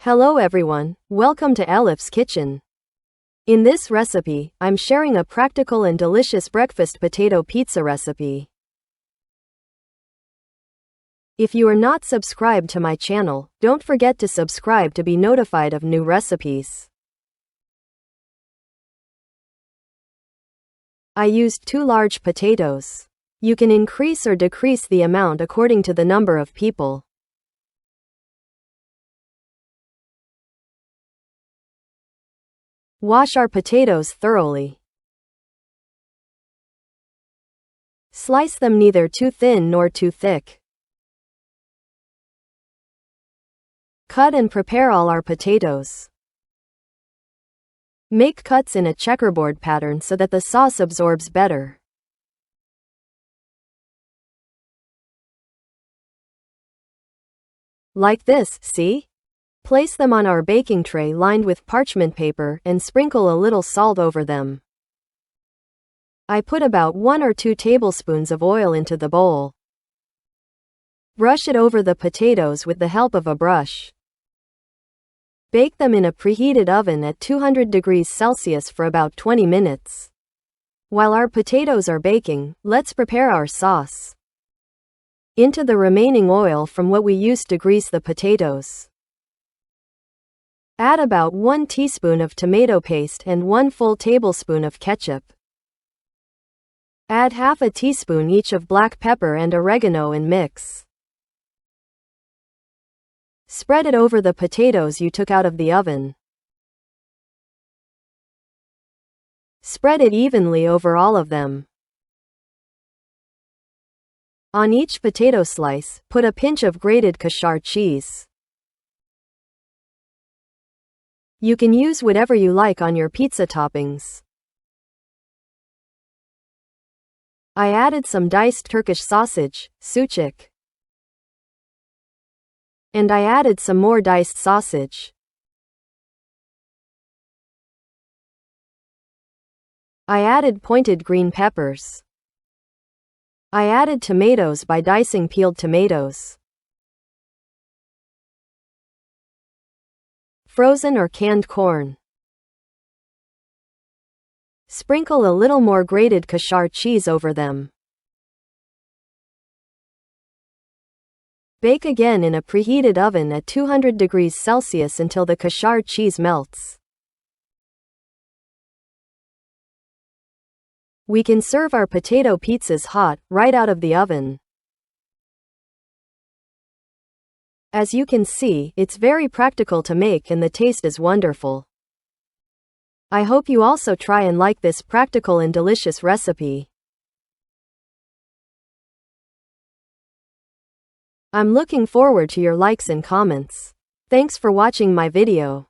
Hello everyone, welcome to Elif's Kitchen. In this recipe, I'm sharing a practical and delicious breakfast potato pizza recipe. If you are not subscribed to my channel, don't forget to subscribe to be notified of new recipes. I used 2 large potatoes. You can increase or decrease the amount according to the number of people. Wash our potatoes thoroughly. Slice them neither too thin nor too thick. Cut and prepare all our potatoes. Make cuts in a checkerboard pattern so that the sauce absorbs better. Like this, see? Place them on our baking tray lined with parchment paper and sprinkle a little salt over them. I put about 1 or 2 tablespoons of oil into the bowl. Brush it over the potatoes with the help of a brush. Bake them in a preheated oven at 200 degrees Celsius for about 20 minutes. While our potatoes are baking, let's prepare our sauce. Into the remaining oil from what we used to grease the potatoes. Add about 1 teaspoon of tomato paste and 1 full tablespoon of ketchup. Add half a teaspoon each of black pepper and oregano and mix. Spread it over the potatoes you took out of the oven. Spread it evenly over all of them. On each potato slice, put a pinch of grated kaşar cheese. You can use whatever you like on your pizza toppings. I added some diced Turkish sausage, sucuk. And I added some more diced sausage. I added pointed green peppers. I added tomatoes by dicing peeled tomatoes. Frozen or canned corn. Sprinkle a little more grated kaşar cheese over them. Bake again in a preheated oven at 200 degrees Celsius until the kaşar cheese melts. We can serve our potato pizzas hot, right out of the oven. As you can see, it's very practical to make and the taste is wonderful. I hope you also try and like this practical and delicious recipe. I'm looking forward to your likes and comments. Thanks for watching my video.